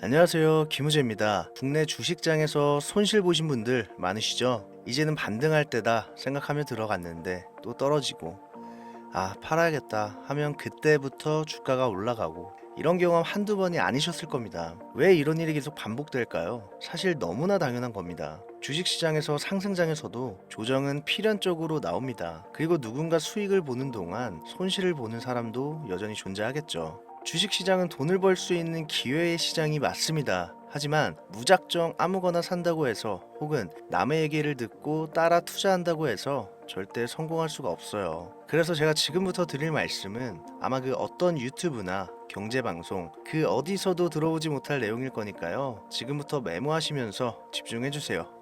안녕하세요. 김우재입니다. 국내 주식장에서 손실 보신 분들 많으시죠? 이제는 반등할 때다 생각하며 들어갔는데 또 떨어지고 팔아야겠다 하면 그때부터 주가가 올라가고 이런 경험 한두 번이 아니셨을 겁니다. 왜 이런 일이 계속 반복될까요? 사실 너무나 당연한 겁니다. 주식시장에서 상승장에서도 조정은 필연적으로 나옵니다. 그리고 누군가 수익을 보는 동안 손실을 보는 사람도 여전히 존재하겠죠. 주식시장은 돈을 벌 수 있는 기회의 시장이 맞습니다. 하지만 무작정 아무거나 산다고 해서 혹은 남의 얘기를 듣고 따라 투자한다고 해서 절대 성공할 수가 없어요. 그래서 제가 지금부터 드릴 말씀은 아마 그 어떤 유튜브나 경제방송 그 어디서도 들어오지 못할 내용일 거니까요. 지금부터 메모하시면서 집중해주세요.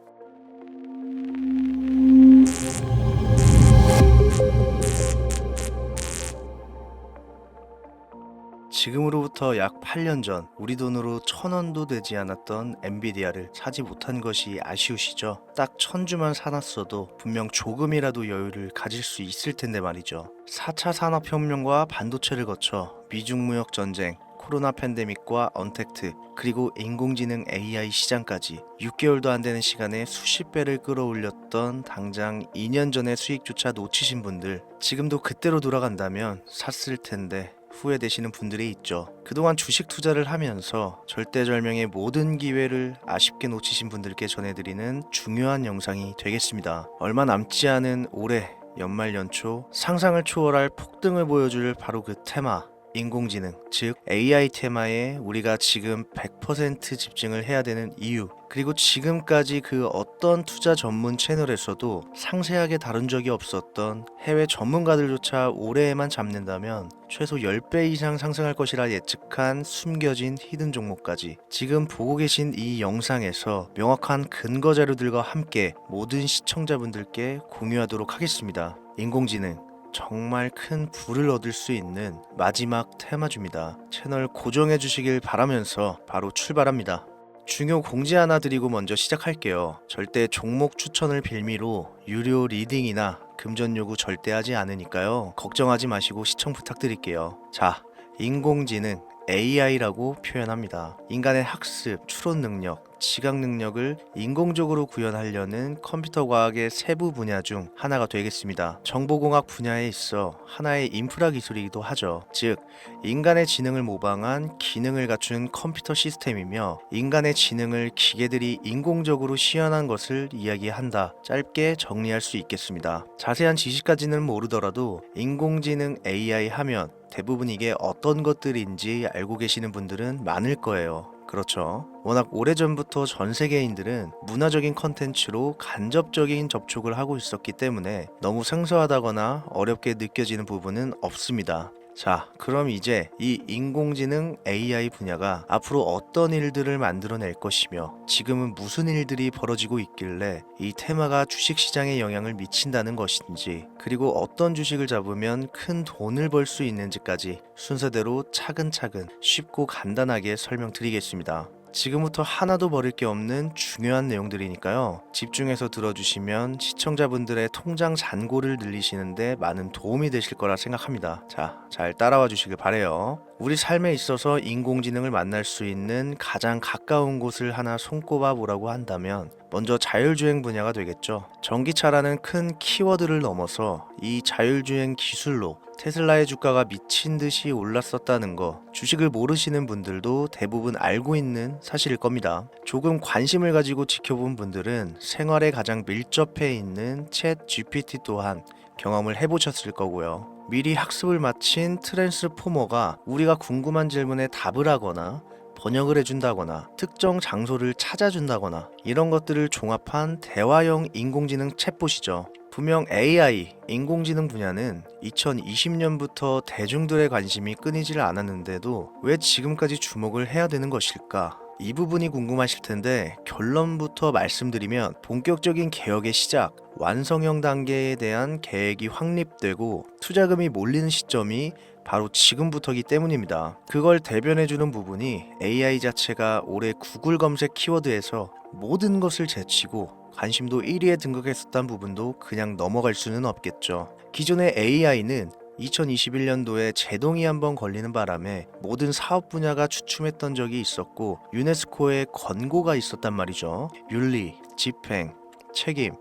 지금으로부터 약 8년 전 우리 돈으로 1,000원도 되지 않았던 엔비디아를 사지 못한 것이 아쉬우시죠? 딱 1,000주만 사놨어도 분명 조금이라도 여유를 가질 수 있을 텐데 말이죠. 4차 산업혁명과 반도체를 거쳐 미중무역 전쟁, 코로나 팬데믹과 언택트, 그리고 인공지능 AI 시장까지 6개월도 안 되는 시간에 수십 배를 끌어올렸던 당장 2년 전의 수익조차 놓치신 분들, 지금도 그때로 돌아간다면 샀을 텐데 후회되시는 분들이 있죠. 그동안 주식 투자를 하면서 절대절명의 모든 기회를 아쉽게 놓치신 분들께 전해드리는 중요한 영상이 되겠습니다. 얼마 남지 않은 올해 연말 연초 상상을 초월할 폭등을 보여줄 바로 그 테마, 인공지능, 즉 AI 테마에 우리가 지금 100% 집중을 해야 되는 이유, 그리고 지금까지 그 어떤 투자 전문 채널에서도 상세하게 다룬 적이 없었던 해외 전문가들조차 올해에만 잡는다면 최소 10배 이상 상승할 것이라 예측한 숨겨진 히든 종목까지 지금 보고 계신 이 영상에서 명확한 근거 자료들과 함께 모든 시청자분들께 공유하도록 하겠습니다. 인공지능 정말 큰 부를 얻을 수 있는 마지막 테마주입니다. 채널 고정해 주시길 바라면서 바로 출발합니다. 중요 공지 하나 드리고 먼저 시작할게요. 절대 종목 추천을 빌미로 유료 리딩이나 금전 요구 절대 하지 않으니까요. 걱정하지 마시고 시청 부탁드릴게요. 자, 인공지능 AI라고 표현합니다. 인간의 학습, 추론 능력, 지각 능력을 인공적으로 구현하려는 컴퓨터 과학의 세부 분야 중 하나가 되겠습니다. 정보공학 분야에 있어 하나의 인프라 기술이기도 하죠. 즉, 인간의 지능을 모방한 기능을 갖춘 컴퓨터 시스템이며 인간의 지능을 기계들이 인공적으로 시연한 것을 이야기한다. 짧게 정리할 수 있겠습니다. 자세한 지식까지는 모르더라도 인공지능 AI 하면 대부분 이게 어떤 것들인지 알고 계시는 분들은 많을 거예요. 그렇죠. 워낙 오래전부터 전 세계인들은 문화적인 컨텐츠로 간접적인 접촉을 하고 있었기 때문에 너무 생소하다거나 어렵게 느껴지는 부분은 없습니다. 자, 그럼 이제 이 인공지능 AI 분야가 앞으로 어떤 일들을 만들어낼 것이며 지금은 무슨 일들이 벌어지고 있길래 이 테마가 주식시장에 영향을 미친다는 것인지, 그리고 어떤 주식을 잡으면 큰 돈을 벌 수 있는지까지 순서대로 차근차근 쉽고 간단하게 설명드리겠습니다. 지금부터 하나도 버릴 게 없는 중요한 내용들이니까요. 집중해서 들어주시면 시청자분들의 통장 잔고를 늘리시는데 많은 도움이 되실 거라 생각합니다. 자, 잘 따라와 주시길 바래요. 우리 삶에 있어서 인공지능을 만날 수 있는 가장 가까운 곳을 하나 손꼽아 보라고 한다면 먼저 자율주행 분야가 되겠죠. 전기차라는 큰 키워드를 넘어서 이 자율주행 기술로 테슬라의 주가가 미친 듯이 올랐었다는 거, 주식을 모르시는 분들도 대부분 알고 있는 사실일 겁니다. 조금 관심을 가지고 지켜본 분들은 생활에 가장 밀접해 있는 챗 GPT 또한 경험을 해보셨을 거고요. 미리 학습을 마친 트랜스포머가 우리가 궁금한 질문에 답을 하거나 번역을 해준다거나 특정 장소를 찾아준다거나 이런 것들을 종합한 대화형 인공지능 챗봇이죠. 분명 AI, 인공지능 분야는 2020년부터 대중들의 관심이 끊이질 않았는데도 왜 지금까지 주목을 해야 되는 것일까? 이 부분이 궁금하실 텐데 결론부터 말씀드리면 본격적인 개혁의 시작, 완성형 단계에 대한 계획이 확립되고 투자금이 몰리는 시점이 바로 지금부터기 때문입니다. 그걸 대변해주는 부분이 AI 자체가 올해 구글 검색 키워드에서 모든 것을 제치고 관심도 1위에 등극했었던 부분도 그냥 넘어갈 수는 없겠죠. 기존의 AI는 2021년도에 제동이 한번 걸리는 바람에 모든 사업 분야가 주춤했던 적이 있었고 유네스코의 권고가 있었단 말이죠. 윤리, 집행, 책임,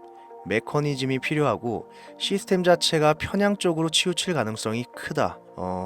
메커니즘이 필요하고 시스템 자체가 편향적으로 치우칠 가능성이 크다.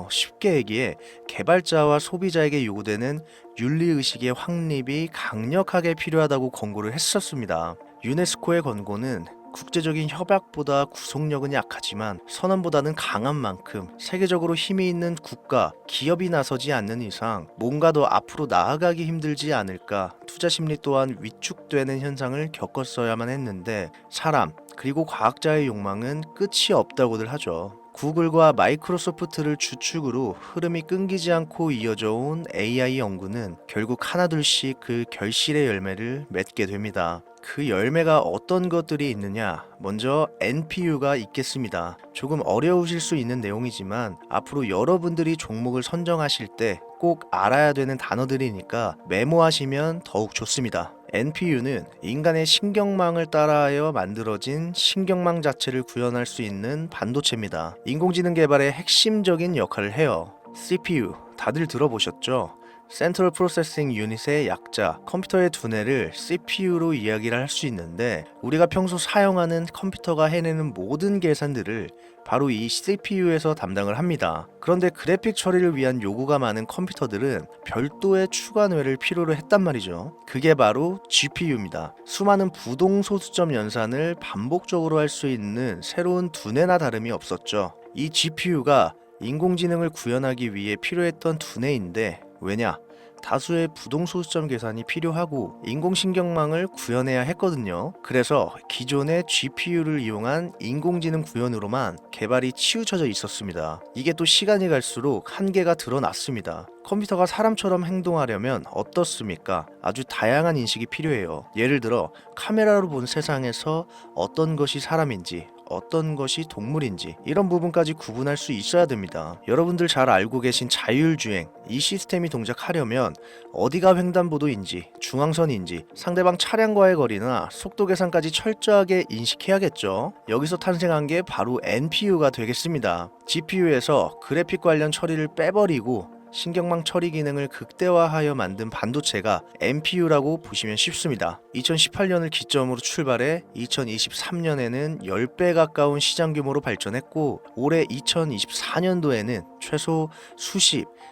쉽게 얘기해 개발자와 소비자에게 요구되는 윤리의식의 확립이 강력하게 필요하다고 권고를 했었습니다. 유네스코의 권고는 국제적인 협약보다 구속력은 약하지만 선언보다는 강한 만큼 세계적으로 힘이 있는 국가, 기업이 나서지 않는 이상 뭔가 더 앞으로 나아가기 힘들지 않을까, 투자 심리 또한 위축되는 현상을 겪었어야만 했는데 사람, 그리고 과학자의 욕망은 끝이 없다고들 하죠. 구글과 마이크로소프트를 주축으로 흐름이 끊기지 않고 이어져 온 AI 연구는 결국 하나둘씩 그 결실의 열매를 맺게 됩니다. 그 열매가 어떤 것들이 있느냐? 먼저 NPU가 있겠습니다. 조금 어려우실 수 있는 내용이지만 앞으로 여러분들이 종목을 선정하실 때 꼭 알아야 되는 단어들이니까 메모하시면 더욱 좋습니다. NPU는 인간의 신경망을 따라하여 만들어진 신경망 자체를 구현할 수 있는 반도체입니다. 인공지능 개발의 핵심적인 역할을 해요. CPU, 다들 들어보셨죠? 센트럴 프로세싱 유닛의 약자, 컴퓨터의 두뇌를 CPU로 이야기를 할 수 있는데 우리가 평소 사용하는 컴퓨터가 해내는 모든 계산들을 바로 이 CPU에서 담당을 합니다. 그런데 그래픽 처리를 위한 요구가 많은 컴퓨터들은 별도의 추가 뇌를 필요로 했단 말이죠. 그게 바로 GPU입니다. 수많은 부동소수점 연산을 반복적으로 할 수 있는 새로운 두뇌나 다름이 없었죠. 이 GPU가 인공지능을 구현하기 위해 필요했던 두뇌인데 왜냐? 다수의 부동소수점 계산이 필요하고 인공신경망을 구현해야 했거든요. 그래서 기존의 GPU를 이용한 인공지능 구현으로만 개발이 치우쳐져 있었습니다. 이게 또 시간이 갈수록 한계가 드러났습니다. 컴퓨터가 사람처럼 행동하려면 어떻습니까? 아주 다양한 인식이 필요해요. 예를 들어 카메라로 본 세상에서 어떤 것이 사람인지 어떤 것이 동물인지 이런 부분까지 구분할 수 있어야 됩니다. 여러분들 잘 알고 계신 자율주행, 이 시스템이 동작하려면 어디가 횡단보도인지 중앙선인지 상대방 차량과의 거리나 속도 계산까지 철저하게 인식해야겠죠. 여기서 탄생한 게 바로 NPU가 되겠습니다. GPU에서 그래픽 관련 처리를 빼버리고 신경망 처리 기능을 극대화하여 만든 반도체가 NPU라고 보시면 쉽습니다. 2018년을 기점으로 출발해 2023년에는 10배 가까운 시장 규모로 발전했고 올해 2024년도에는 최소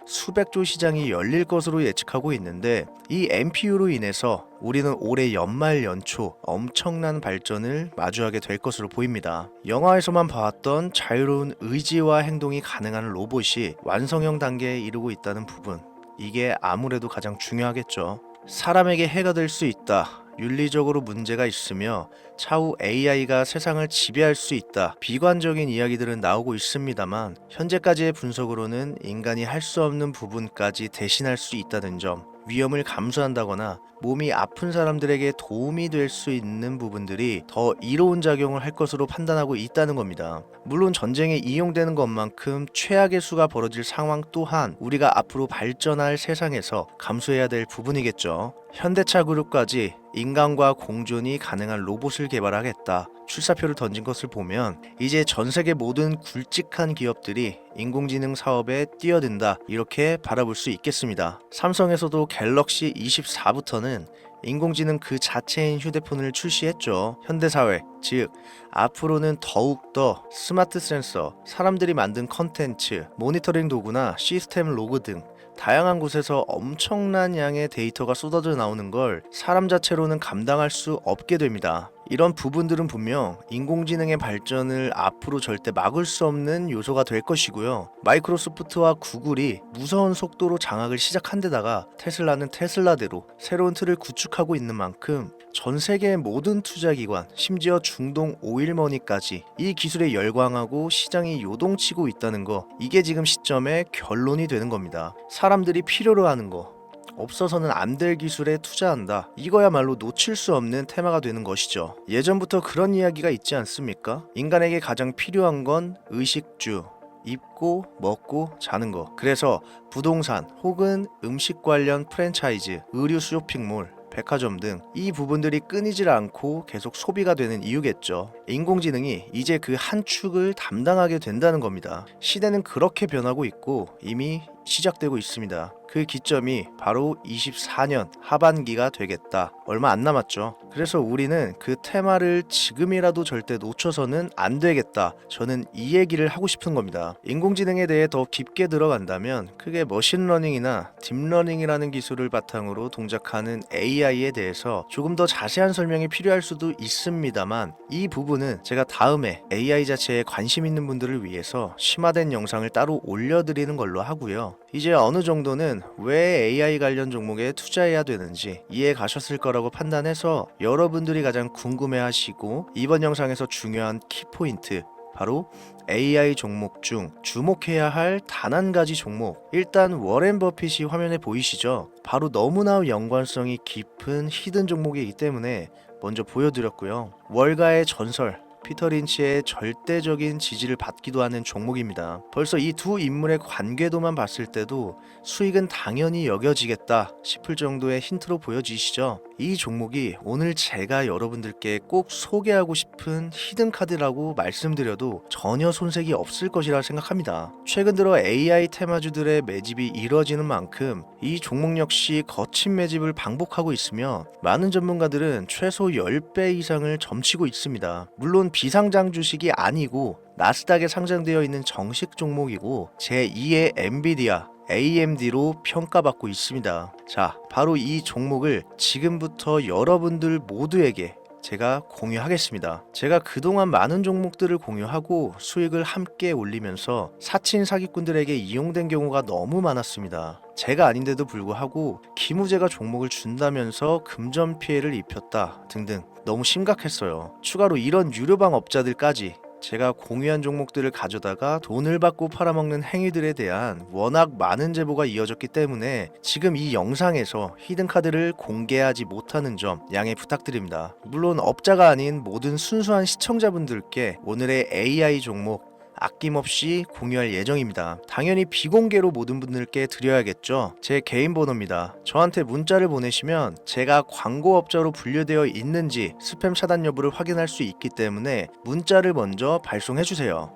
수백조 시장이 열릴 것으로 예측하고 있는데 이 NPU로 인해서 우리는 올해 연말 연초 엄청난 발전을 마주하게 될 것으로 보입니다. 영화에서만 봐왔던 자유로운 의지와 행동이 가능한 로봇이 완성형 단계에 이르고 있다는 부분, 이게 아무래도 가장 중요하겠죠. 사람에게 해가 될 수 있다. 윤리적으로 문제가 있으며 차후 AI가 세상을 지배할 수 있다. 비관적인 이야기들은 나오고 있습니다만 현재까지의 분석으로는 인간이 할 수 없는 부분까지 대신할 수 있다는 점, 위험을 감수한다거나 몸이 아픈 사람들에게 도움이 될 수 있는 부분들이 더 이로운 작용을 할 것으로 판단하고 있다는 겁니다. 물론 전쟁에 이용되는 것만큼 최악의 수가 벌어질 상황 또한 우리가 앞으로 발전할 세상에서 감수해야 될 부분이겠죠. 현대차 그룹까지 인간과 공존이 가능한 로봇을 개발하겠다. 출사표를 던진 것을 보면 이제 전 세계 모든 굵직한 기업들이 인공지능 사업에 뛰어든다, 이렇게 바라볼 수 있겠습니다. 삼성에서도 갤럭시 24부터는 인공지능 그 자체인 휴대폰을 출시했죠. 현대사회, 즉 앞으로는 더욱더 스마트 센서, 사람들이 만든 컨텐츠, 모니터링 도구나 시스템 로그 등 다양한 곳에서 엄청난 양의 데이터가 쏟아져 나오는 걸 사람 자체로는 감당할 수 없게 됩니다. 이런 부분들은 분명 인공지능의 발전을 앞으로 절대 막을 수 없는 요소가 될 것이고요. 마이크로소프트와 구글이 무서운 속도로 장악을 시작한 데다가 테슬라는 테슬라대로 새로운 틀을 구축하고 있는 만큼 전 세계의 모든 투자기관, 심지어 중동 오일머니까지 이 기술에 열광하고 시장이 요동치고 있다는 거, 이게 지금 시점의 결론이 되는 겁니다. 사람들이 필요로 하는 거, 없어서는 안 될 기술에 투자한다. 이거야말로 놓칠 수 없는 테마가 되는 것이죠. 예전부터 그런 이야기가 있지 않습니까? 인간에게 가장 필요한 건 의식주, 입고 먹고 자는 거. 그래서 부동산 혹은 음식 관련 프랜차이즈, 의류 쇼핑몰, 백화점 등 이 부분들이 끊이질 않고 계속 소비가 되는 이유겠죠. 인공지능이 이제 그 한 축을 담당하게 된다는 겁니다. 시대는 그렇게 변하고 있고 이미 시작되고 있습니다. 그 기점이 바로 24년 하반기가 되겠다. 얼마 안 남았죠. 그래서 우리는 그 테마를 지금이라도 절대 놓쳐서는 안 되겠다. 저는 이 얘기를 하고 싶은 겁니다. 인공지능에 대해 더 깊게 들어간다면 크게 머신러닝이나 딥러닝이라는 기술을 바탕으로 동작하는 AI에 대해서 조금 더 자세한 설명이 필요할 수도 있습니다만 이 부분은 제가 다음에 AI 자체에 관심 있는 분들을 위해서 심화된 영상을 따로 올려드리는 걸로 하고요. 이제 어느 정도는 왜 AI 관련 종목에 투자해야 되는지 이해 가셨을 거라고 판단해서 여러분들이 가장 궁금해하시고 이번 영상에서 중요한 키포인트 바로 AI 종목 중 주목해야 할 단 한 가지 종목, 일단 워렌 버핏이 화면에 보이시죠? 바로 너무나 연관성이 깊은 히든 종목이기 때문에 먼저 보여드렸고요. 월가의 전설 피터 린치의 절대적인 지지를 받기도 하는 종목입니다. 벌써 이 두 인물의 관계도만 봤을 때도 수익은 당연히 여겨지겠다 싶을 정도의 힌트로 보여지시죠? 이 종목이 오늘 제가 여러분들께 꼭 소개하고 싶은 히든 카드라고 말씀드려도 전혀 손색이 없을 것이라 생각합니다. 최근 들어 AI 테마주들의 매집이 이뤄지는 만큼 이 종목 역시 거친 매집을 반복하고 있으며 많은 전문가들은 최소 10배 이상을 점치고 있습니다. 물론 비상장 주식이 아니고 나스닥에 상장되어 있는 정식 종목이고 제2의 엔비디아 AMD로 평가받고 있습니다. 자, 바로 이 종목을 지금부터 여러분들 모두에게 제가 공유하겠습니다. 제가 그동안 많은 종목들을 공유하고 수익을 함께 올리면서 사친 사기꾼들에게 이용된 경우가 너무 많았습니다. 제가 아닌데도 불구하고 기무제가 종목을 준다면서 금전 피해를 입혔다 등등 너무 심각했어요. 추가로 이런 유료방 업자들까지 제가 공유한 종목들을 가져다가 돈을 받고 팔아먹는 행위들에 대한 워낙 많은 제보가 이어졌기 때문에 지금 이 영상에서 히든카드를 공개하지 못하는 점 양해 부탁드립니다. 물론 업자가 아닌 모든 순수한 시청자분들께 오늘의 AI 종목 아낌없이 공유할 예정입니다. 당연히 비공개로 모든 분들께 드려야겠죠. 제 개인 번호입니다. 저한테 문자를 보내시면 제가 광고업자로 분류되어 있는지 스팸 차단 여부를 확인할 수 있기 때문에 문자를 먼저 발송해주세요.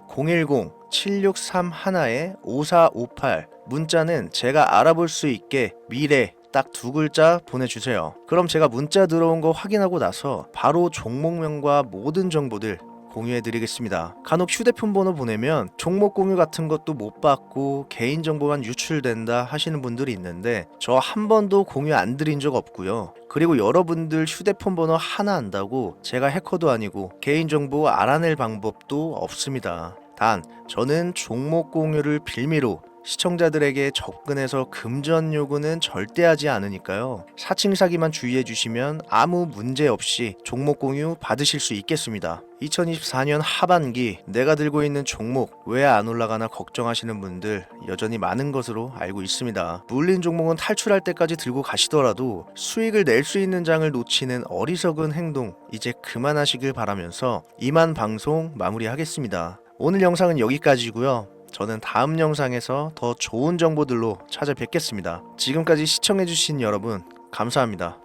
010-7631-5458 문자는 제가 알아볼 수 있게 미래 딱 두 글자 보내주세요. 그럼 제가 문자 들어온 거 확인하고 나서 바로 종목명과 모든 정보들 공유해드리겠습니다. 간혹 휴대폰 번호 보내면 종목 공유 같은 것도 못 받고 개인정보만 유출된다 하시는 분들이 있는데 저 한 번도 공유 안 드린 적 없고요. 그리고 여러분들 휴대폰 번호 하나 안다고 제가 해커도 아니고 개인정보 알아낼 방법도 없습니다. 단 저는 종목 공유를 빌미로 시청자들에게 접근해서 금전 요구는 절대 하지 않으니까요. 사칭 사기만 주의해 주시면 아무 문제 없이 종목 공유 받으실 수 있겠습니다. 2024년 하반기 내가 들고 있는 종목 왜 안 올라가나 걱정하시는 분들 여전히 많은 것으로 알고 있습니다. 물린 종목은 탈출할 때까지 들고 가시더라도 수익을 낼 수 있는 장을 놓치는 어리석은 행동 이제 그만하시길 바라면서 이만 방송 마무리하겠습니다. 오늘 영상은 여기까지고요. 저는 다음 영상에서 더 좋은 정보들로 찾아뵙겠습니다. 지금까지 시청해주신 여러분 감사합니다.